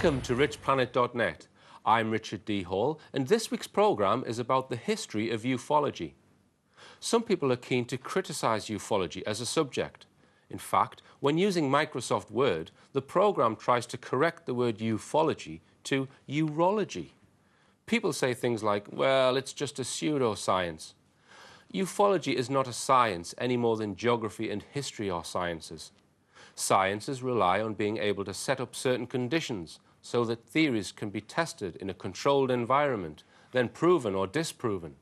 Welcome to richplanet.net. I'm Richard D. Hall, and this week's programme is about the history of ufology. Some people are keen to criticise ufology as a subject. In fact, when using Microsoft Word, the programme tries to correct the word ufology to urology. People say things like, well, it's just a pseudoscience. Ufology is not a science any more than geography and history are sciences. Sciences rely on being able to set up certain conditions so that theories can be tested in a controlled environment, then proven or disproven.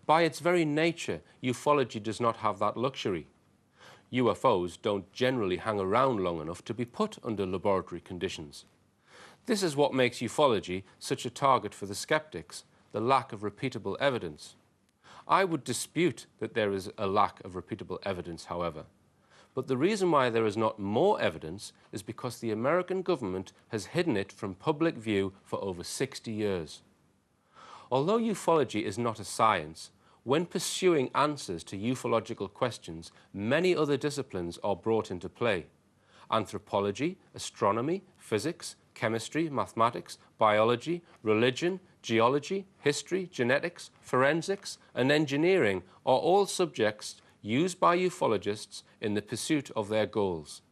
By its very nature, ufology does not have that luxury. UFOs don't generally hang around long enough to be put under laboratory conditions. This is what makes ufology such a target for the skeptics, the lack of repeatable evidence. I would dispute that there is a lack of repeatable evidence, however. But the reason why there is not more evidence is because the American government has hidden it from public view for over 60 years. Although ufology is not a science, when pursuing answers to ufological questions, many other disciplines are brought into play. Anthropology, astronomy, physics, chemistry, mathematics, biology, religion, geology, history, genetics, forensics, and engineering are all subjects used by ufologists in the pursuit of their goals.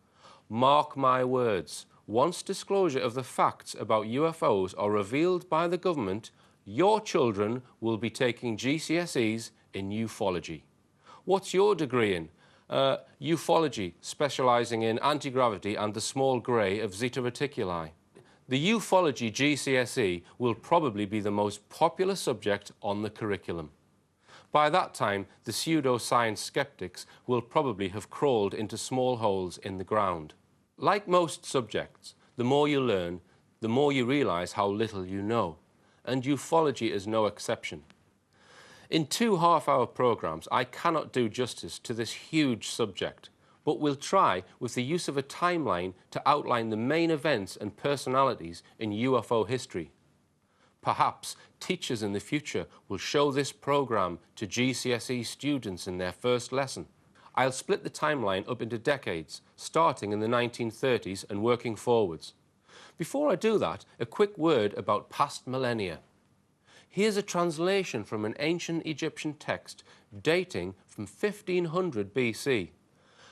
Mark my words, once disclosure of the facts about UFOs are revealed by the government, your children will be taking GCSEs in ufology. What's your degree in? Ufology, specialising in anti-gravity and the small grey of Zeta Reticuli. The ufology GCSE will probably be the most popular subject on the curriculum. By that time, the pseudoscience skeptics will probably have crawled into small holes in the ground. Like most subjects, the more you learn, the more you realise how little you know, and ufology is no exception. In 2 half-hour programmes, I cannot do justice to this huge subject, but we'll try, with the use of a timeline, to outline the main events and personalities in UFO history. Perhaps teachers in the future will show this programme to GCSE students in their first lesson. I'll split the timeline up into decades, starting in the 1930s and working forwards. Before I do that, a quick word about past millennia. Here's a translation from an ancient Egyptian text dating from 1500 BC.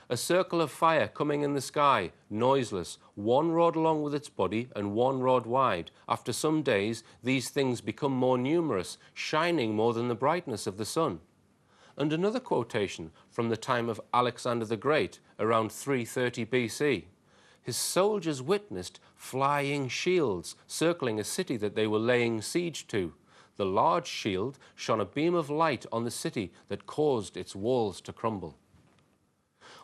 A circle of fire coming in the sky, noiseless, 1 rod long with its body and 1 rod wide. After some days, these things become more numerous, shining more than the brightness of the sun. And another quotation from the time of Alexander the Great, around 330 BC. His soldiers witnessed flying shields circling a city that they were laying siege to. The large shield shone a beam of light on the city that caused its walls to crumble.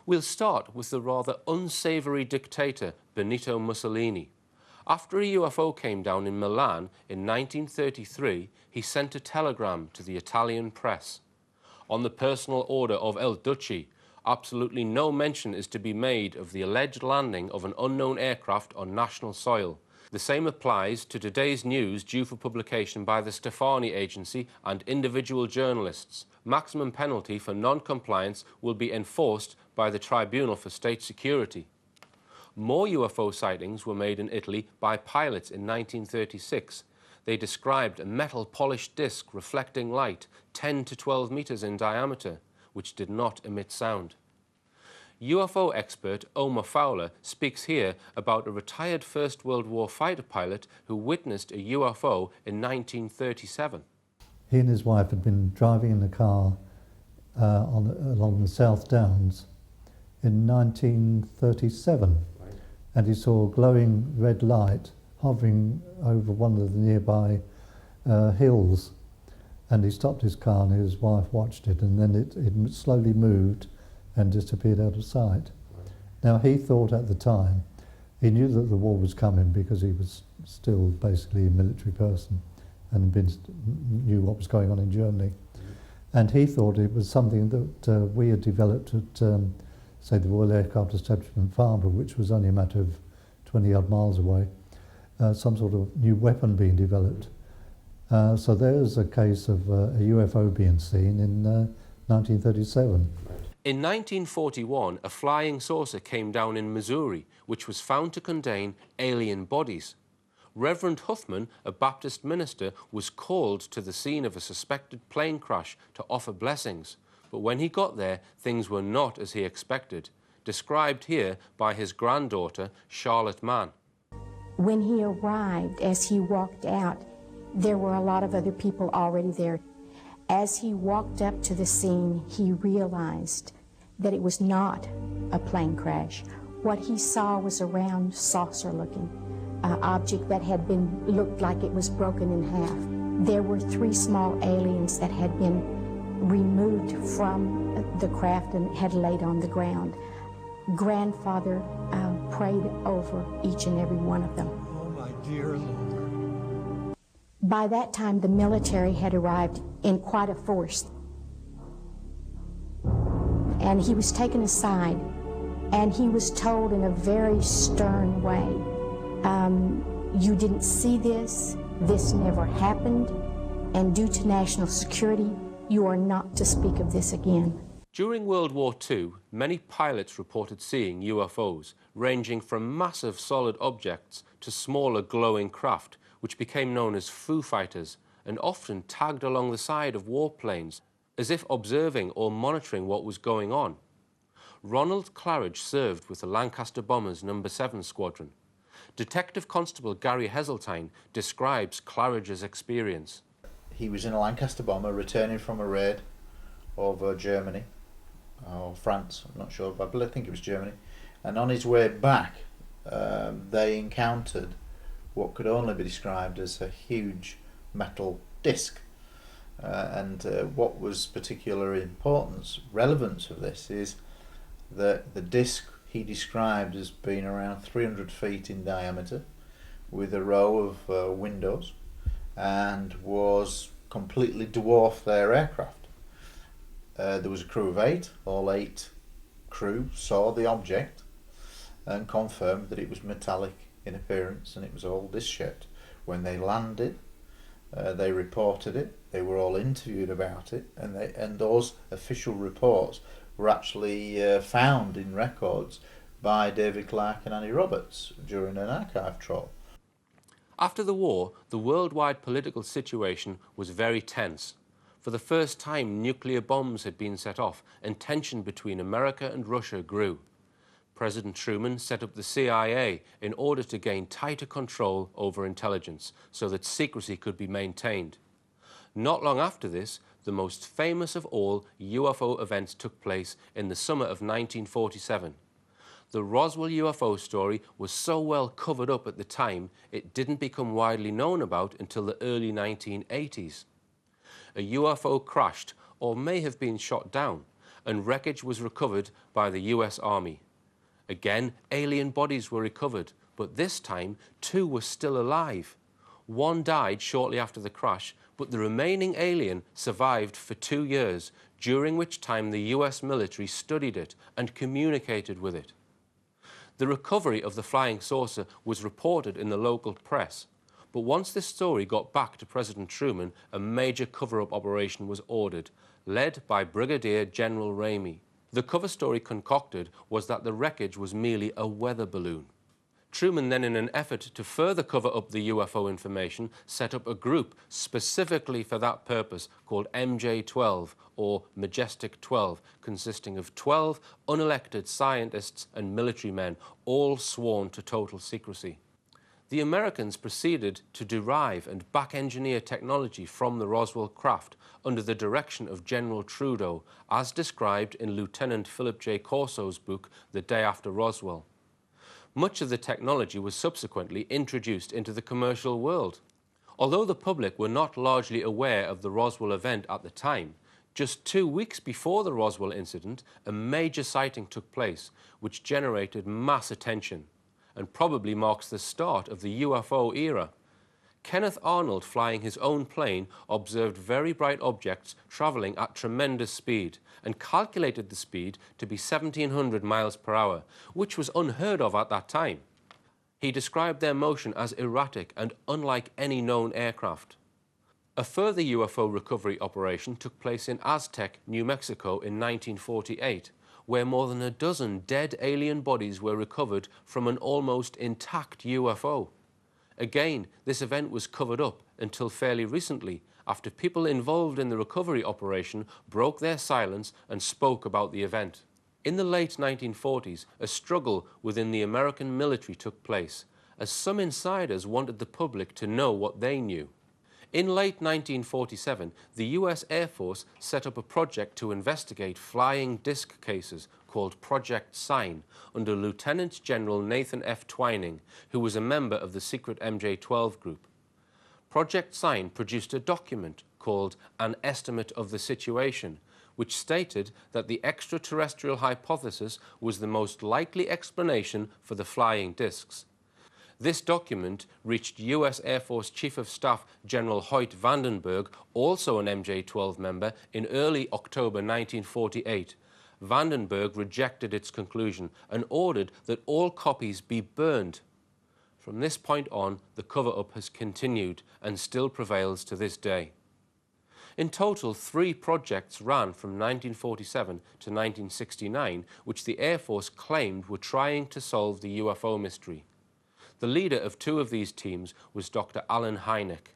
We'll start with the rather unsavoury dictator Benito Mussolini. After a UFO came down in Milan in 1933, he sent a telegram to the Italian press. On the personal order of El Duce, absolutely no mention is to be made of the alleged landing of an unknown aircraft on national soil. The same applies to today's news due for publication by the Stefani Agency and individual journalists. Maximum penalty for non-compliance will be enforced by the Tribunal for State Security. More UFO sightings were made in Italy by pilots in 1936. They described a metal-polished disc reflecting light 10 to 12 metres in diameter, which did not emit sound. UFO expert Omar Fowler speaks here about a retired First World War fighter pilot who witnessed a UFO in 1937. He and his wife had been driving in a car along the South Downs in 1937, and he saw a glowing red light hovering over one of the nearby hills, and he stopped his car and his wife watched it, and then it slowly moved and disappeared out of sight. Now, he thought at the time, he knew that the war was coming because he was still basically a military person and knew what was going on in Germany. And he thought it was something that we had developed at, say, the Royal Aircraft Establishment Farnborough, which was only a matter of 20-odd miles away, some sort of new weapon being developed. So there's a case of a UFO being seen in 1937. In 1941, a flying saucer came down in Missouri, which was found to contain alien bodies. Reverend Huffman, a Baptist minister, was called to the scene of a suspected plane crash to offer blessings. But when he got there, things were not as he expected, described here by his granddaughter, Charlotte Mann. When he arrived, as he walked out, there were a lot of other people already there. As he walked up to the scene, he realized that it was not a plane crash. What he saw was a round, saucer-looking object that looked like it was broken in half. There were 3 small aliens that had been removed from the craft and had laid on the ground. Grandfather prayed over each and every one of them. Oh, my dear Lord. By that time, the military had arrived in quite a force. And he was taken aside, and he was told in a very stern way, you didn't see this never happened, and due to national security, you are not to speak of this again. During World War II, many pilots reported seeing UFOs, ranging from massive solid objects to smaller glowing craft, which became known as Foo Fighters, and often tagged along the side of warplanes, as if observing or monitoring what was going on. Ronald Claridge served with the Lancaster Bombers No. 7 Squadron. Detective Constable Gary Heseltine describes Claridge's experience. He was in a Lancaster bomber returning from a raid over Germany, or France, I'm not sure, but I think it was Germany. And on his way back, they encountered what could only be described as a huge metal disc. And what was particular importance, relevance of this is that the disc he described as being around 300 feet in diameter, with a row of windows, and was completely dwarfed their aircraft. There was a crew of 8, all 8 crew saw the object and confirmed that it was metallic in appearance and it was all disc-shaped. When they landed, they reported it, they were all interviewed about it, and those official reports were actually found in records by David Clarke and Annie Roberts during an archive trawl. After the war, the worldwide political situation was very tense. For the first time, nuclear bombs had been set off, and tension between America and Russia grew. President Truman set up the CIA in order to gain tighter control over intelligence so that secrecy could be maintained. Not long after this, the most famous of all UFO events took place in the summer of 1947. The Roswell UFO story was so well covered up at the time, it didn't become widely known about until the early 1980s. A UFO crashed, or may have been shot down, and wreckage was recovered by the US Army. Again, alien bodies were recovered, but this time 2 were still alive. 1 died shortly after the crash, but the remaining alien survived for 2 years, during which time the US military studied it and communicated with it. The recovery of the flying saucer was reported in the local press, but once this story got back to President Truman, a major cover-up operation was ordered, led by Brigadier General Ramey. The cover story concocted was that the wreckage was merely a weather balloon. Truman then, in an effort to further cover up the UFO information, set up a group specifically for that purpose called MJ-12, or Majestic 12, consisting of 12 unelected scientists and military men, all sworn to total secrecy. The Americans proceeded to derive and back-engineer technology from the Roswell craft under the direction of General Trudeau, as described in Lieutenant Philip J. Corso's book, The Day After Roswell. Much of the technology was subsequently introduced into the commercial world. Although the public were not largely aware of the Roswell event at the time, just 2 weeks before the Roswell incident, a major sighting took place, which generated mass attention, and probably marks the start of the UFO era. Kenneth Arnold, flying his own plane, observed very bright objects travelling at tremendous speed and calculated the speed to be 1,700 miles per hour, which was unheard of at that time. He described their motion as erratic and unlike any known aircraft. A further UFO recovery operation took place in Aztec, New Mexico in 1948, where more than a dozen dead alien bodies were recovered from an almost intact UFO. Again, this event was covered up until fairly recently, after people involved in the recovery operation broke their silence and spoke about the event. In the late 1940s, a struggle within the American military took place, as some insiders wanted the public to know what they knew. In late 1947, the US Air Force set up a project to investigate flying disc cases called Project Sign under Lieutenant General Nathan F. Twining, who was a member of the secret MJ-12 group. Project Sign produced a document called An Estimate of the Situation, which stated that the extraterrestrial hypothesis was the most likely explanation for the flying discs. This document reached US Air Force Chief of Staff General Hoyt Vandenberg, also an MJ-12 member, in early October 1948. Vandenberg rejected its conclusion and ordered that all copies be burned. From this point on, the cover-up has continued and still prevails to this day. In total, 3 projects ran from 1947 to 1969, which the Air Force claimed were trying to solve the UFO mystery. The leader of 2 of these teams was Dr. Allen Hynek.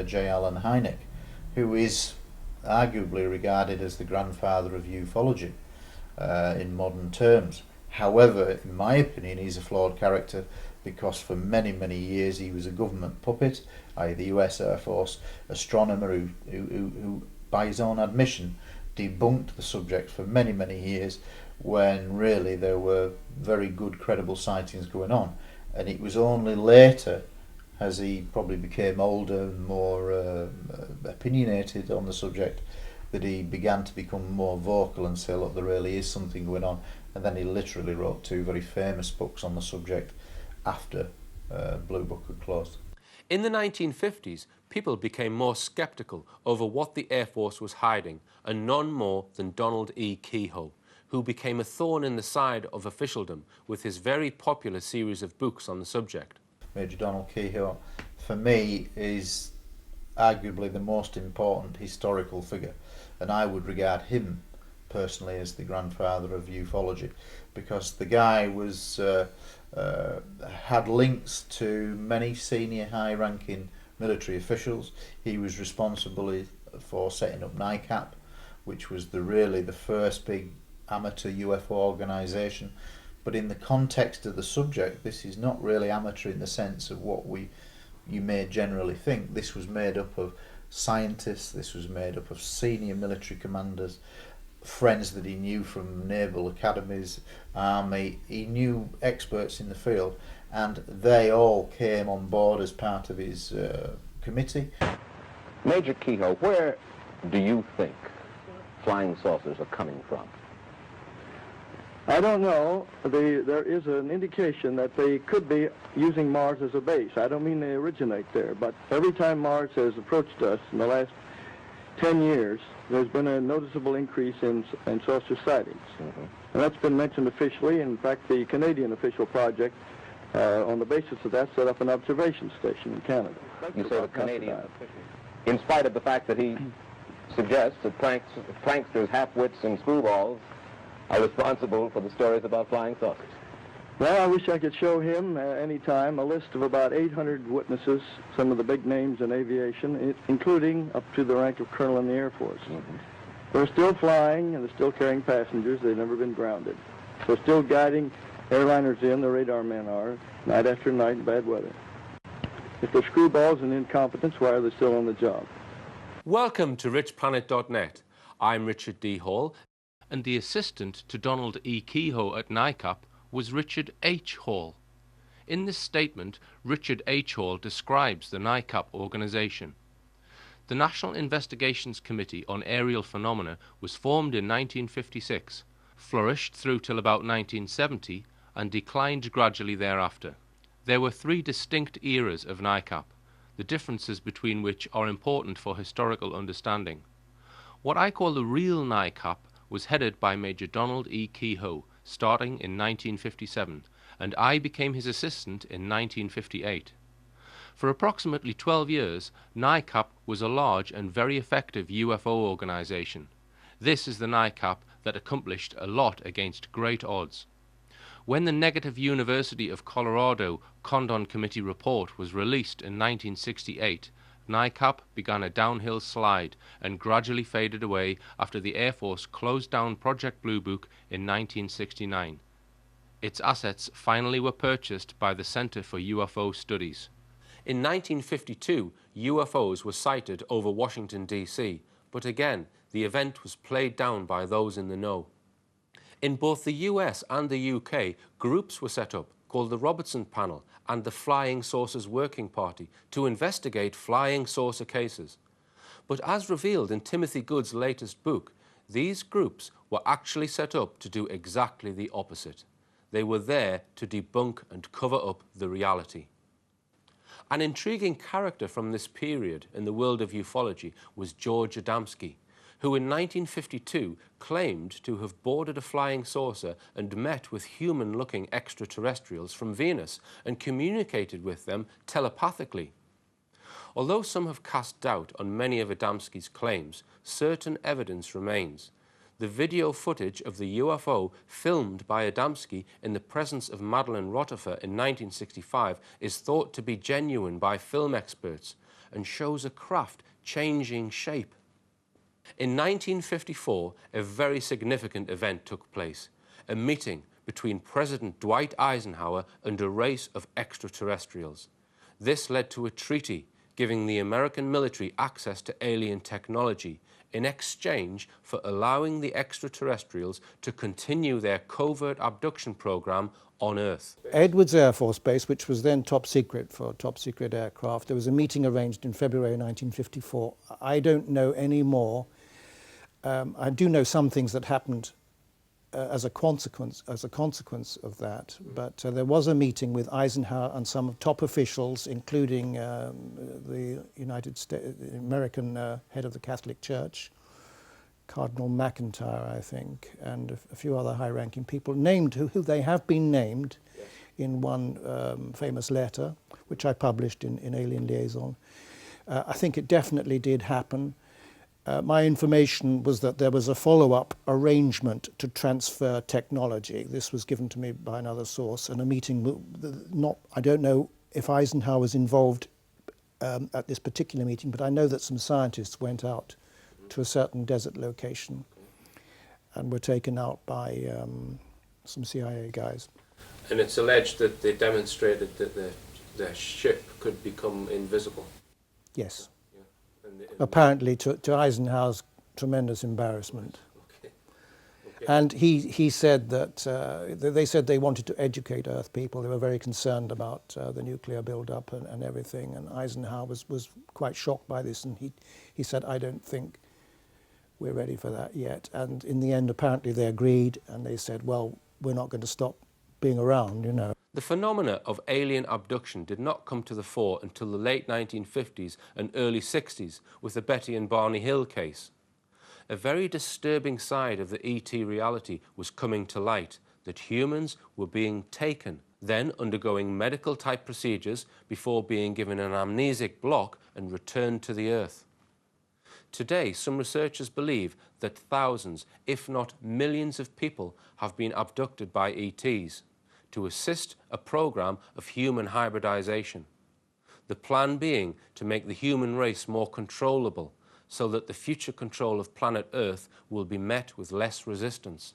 J. Allen Hynek, who is arguably regarded as the grandfather of ufology in modern terms. However, in my opinion, he's a flawed character because for many, many years he was a government puppet, i.e. the US Air Force astronomer who, by his own admission, debunked the subject for many, many years when really there were very good, credible sightings going on. And it was only later, as he probably became older and more opinionated on the subject, that he began to become more vocal and say, look, there really is something going on. And then he literally wrote 2 very famous books on the subject after Blue Book had closed. In the 1950s, people became more sceptical over what the Air Force was hiding, and none more than Donald E. Kehoe, who became a thorn in the side of officialdom with his very popular series of books on the subject. Major Donald Kehoe, for me, is arguably the most important historical figure, and I would regard him personally as the grandfather of ufology, because the guy was had links to many senior high-ranking military officials. He was responsible for setting up NICAP, which was really the first big amateur UFO organisation. But in the context of the subject, this is not really amateur in the sense of what you may generally think. This was made up of scientists, this was made up of senior military commanders, friends that he knew from naval academies, army. He knew experts in the field, and they all came on board as part of his committee. Major Kehoe, where do you think flying saucers are coming from? I don't know. There is an indication that they could be using Mars as a base. I don't mean they originate there, but every time Mars has approached us in the last 10 years, there's been a noticeable increase in saucer sightings. Mm-hmm. And that's been mentioned officially. In fact, the Canadian official project, on the basis of that, set up an observation station in Canada. You say the Canadian, in spite of the fact that he suggests that pranksters, half-wits, and screwballs are responsible for the stories about flying saucers. Well, I wish I could show him any time a list of about 800 witnesses, some of the big names in aviation, including up to the rank of colonel in the Air Force. Mm-hmm. They're still flying, and they're still carrying passengers. They've never been grounded. They're still guiding airliners in, the radar men are, night after night in bad weather. If they're screwballs and incompetence, why are they still on the job? Welcome to richplanet.net. I'm Richard D. Hall, and the assistant to Donald E. Kehoe at NICAP was Richard H. Hall. In this statement, Richard H. Hall describes the NICAP organization. The National Investigations Committee on Aerial Phenomena was formed in 1956, flourished through till about 1970, and declined gradually thereafter. There were 3 distinct eras of NICAP, the differences between which are important for historical understanding. What I call the real NICAP was headed by Major Donald E. Kehoe, starting in 1957, and I became his assistant in 1958. For approximately 12 years, NICAP was a large and very effective UFO organization. This is the NICAP that accomplished a lot against great odds. When the negative University of Colorado Condon Committee report was released in 1968, NICAP began a downhill slide and gradually faded away after the Air Force closed down Project Blue Book in 1969. Its assets finally were purchased by the Center for UFO Studies. In 1952, UFOs were sighted over Washington, D.C., but again, the event was played down by those in the know. In both the US and the UK, groups were set up called the Robertson Panel and the Flying Saucers Working Party to investigate flying saucer cases. But as revealed in Timothy Good's latest book, these groups were actually set up to do exactly the opposite. They were there to debunk and cover up the reality. An intriguing character from this period in the world of ufology was George Adamski, who in 1952 claimed to have boarded a flying saucer and met with human-looking extraterrestrials from Venus and communicated with them telepathically. Although some have cast doubt on many of Adamski's claims, certain evidence remains. The video footage of the UFO filmed by Adamski in the presence of Madeleine Rotifer in 1965 is thought to be genuine by film experts and shows a craft changing shape. In 1954, a very significant event took place, a meeting between President Dwight Eisenhower and a race of extraterrestrials. This led to a treaty giving the American military access to alien technology in exchange for allowing the extraterrestrials to continue their covert abduction program on Earth. Edwards Air Force Base, which was then top secret for top secret aircraft, there was a meeting arranged in February 1954. I don't know any more. I do know some things that happened as a consequence of that, but there was a meeting with Eisenhower and some top officials, including the American head of the Catholic Church, Cardinal McIntyre, I think, and a few other high-ranking people, named who they have been named in one famous letter, which I published in Alien Liaison. I think it definitely did happen. My information was that there was a follow-up arrangement to transfer technology. This was given to me by another source, and a meeting, I don't know if Eisenhower was involved at this particular meeting, but I know that some scientists went out to a certain desert location and were taken out by some CIA guys. And it's alleged that they demonstrated that their ship could become invisible. Yes. Yeah. Apparently to Eisenhower's tremendous embarrassment. Okay. And he said that, they said they wanted to educate Earth people. They were very concerned about the nuclear build-up and everything. And Eisenhower was quite shocked by this. And he said, I don't think we're ready for that yet. And in the end, apparently they agreed. And they said, well, we're not going to stop being around, you know. The phenomena of alien abduction did not come to the fore until the late 1950s and early 60s with the Betty and Barney Hill case. A very disturbing side of the ET reality was coming to light, that humans were being taken, then undergoing medical-type procedures before being given an amnesic block and returned to the Earth. Today, some researchers believe that thousands, if not millions of people have been abducted by ETs to assist a program of human hybridization. The plan being to make the human race more controllable so that the future control of planet Earth will be met with less resistance.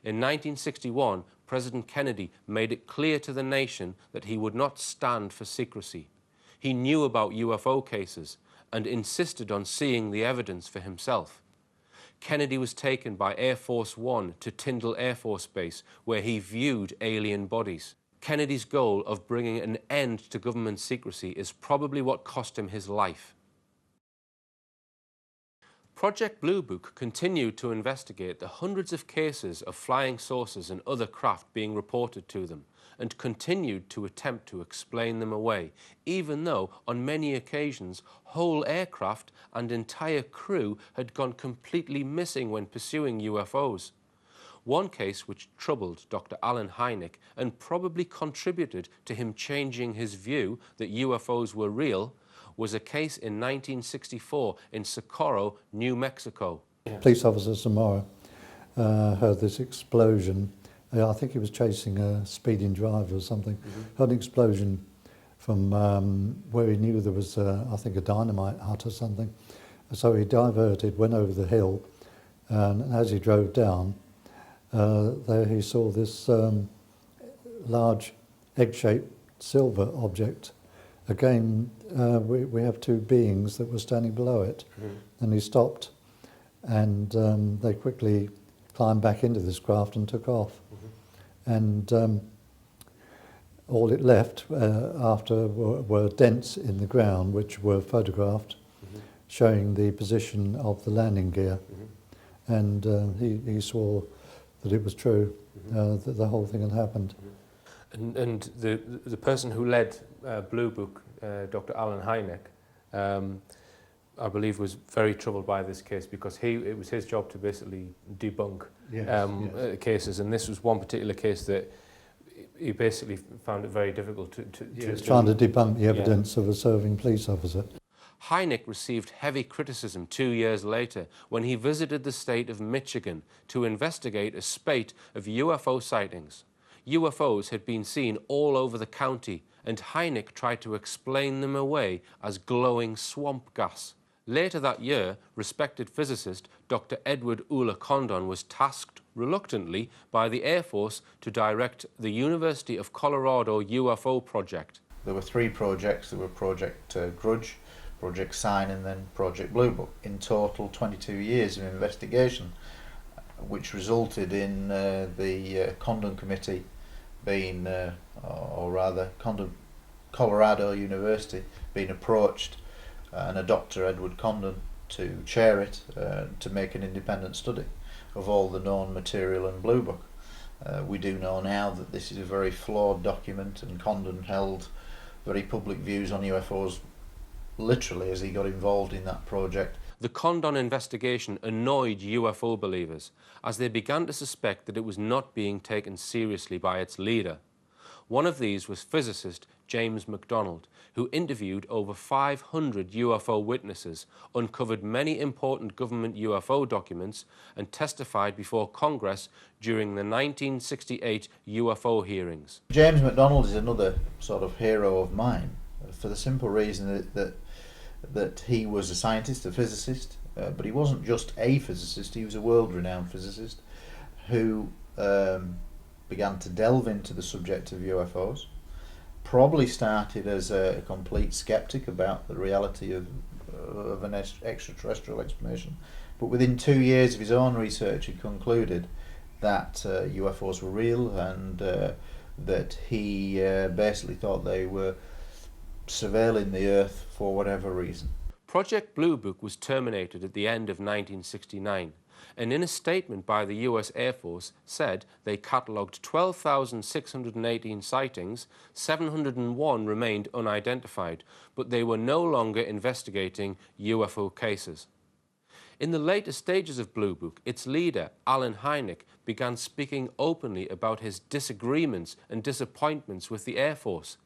In 1961, President Kennedy made it clear to the nation that he would not stand for secrecy. He knew about UFO cases and insisted on seeing the evidence for himself. Kennedy was taken by Air Force One to Tyndall Air Force Base, where he viewed alien bodies. Kennedy's goal of bringing an end to government secrecy is probably what cost him his life. Project Blue Book continued to investigate the hundreds of cases of flying saucers and other craft being reported to them, and continued to attempt to explain them away, even though on many occasions whole aircraft and entire crew had gone completely missing when pursuing UFOs. One case which troubled Dr. Alan Hynek and probably contributed to him changing his view that UFOs were real was a case in 1964 in Socorro, New Mexico. Police officer Samora heard this explosion I think he was chasing a speeding driver or something. Heard an explosion from where he knew there was, I think, a dynamite hut or something. So he diverted, went over the hill, and as he drove down, there he saw this large egg-shaped silver object. Again, we have two beings that were standing below it, and he stopped, and they quickly climbed back into this craft and took off. And all it left after were dents in the ground, which were photographed, showing the position of the landing gear. And he swore that it was true, that the whole thing had happened. And the person who led Blue Book, Dr. Alan Hynek, I believe was very troubled by this case because it was his job to basically debunk cases, and this was one particular case that he basically found it very difficult to trying to debunk the evidence of a serving police officer. Hynek received heavy criticism 2 years later when he visited the state of Michigan to investigate a spate of UFO sightings. UFOs had been seen all over the county, and Hynek tried to explain them away as glowing swamp gas. Later that year, respected physicist Dr. Edward Ulla Condon was tasked, reluctantly, by the Air Force to direct the University of Colorado UFO project. There were 3 projects. There were Project Grudge, Project Sign, and then Project Blue Book. In total, 22 years of investigation, which resulted in the Condon Committee being, or rather, Colorado University being approached, and a Dr. Edward Condon to chair it, to make an independent study of all the known material in Blue Book. We do know now that this is a very flawed document, and Condon held very public views on UFOs literally as he got involved in that project. The Condon investigation annoyed UFO believers as they began to suspect that it was not being taken seriously by its leader. One of these was physicist James MacDonald, who interviewed over 500 UFO witnesses, uncovered many important government UFO documents, and testified before Congress during the 1968 UFO hearings. James MacDonald is another sort of hero of mine, for the simple reason that he was a scientist, a physicist, but he wasn't just a physicist, he was a world-renowned physicist who began to delve into the subject of UFOs. Probably started as a complete skeptic about the reality of an extraterrestrial explanation, but within 2 years of his own research he concluded that UFOs were real, and that he basically thought they were surveilling the Earth for whatever reason. Project Blue Book was terminated at the end of 1969, and in a statement by the US Air Force said they catalogued 12,618 sightings, 701 remained unidentified, but they were no longer investigating UFO cases. In the later stages of Blue Book, its leader, Alan Hynek, began speaking openly about his disagreements and disappointments with the Air Force.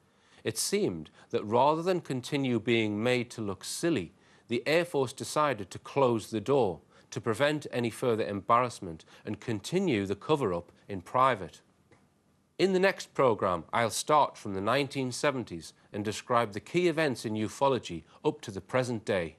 It seemed that rather than continue being made to look silly, the Air Force decided to close the door to prevent any further embarrassment and continue the cover-up in private. In the next programme, I'll start from the 1970s and describe the key events in ufology up to the present day.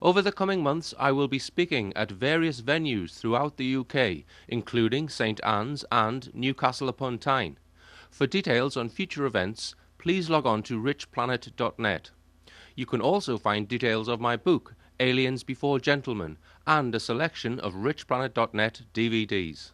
Over the coming months, I will be speaking at various venues throughout the UK, including St Anne's and Newcastle upon Tyne. For details on future events, please log on to richplanet.net. You can also find details of my book, Aliens Before Gentlemen, and a selection of richplanet.net DVDs.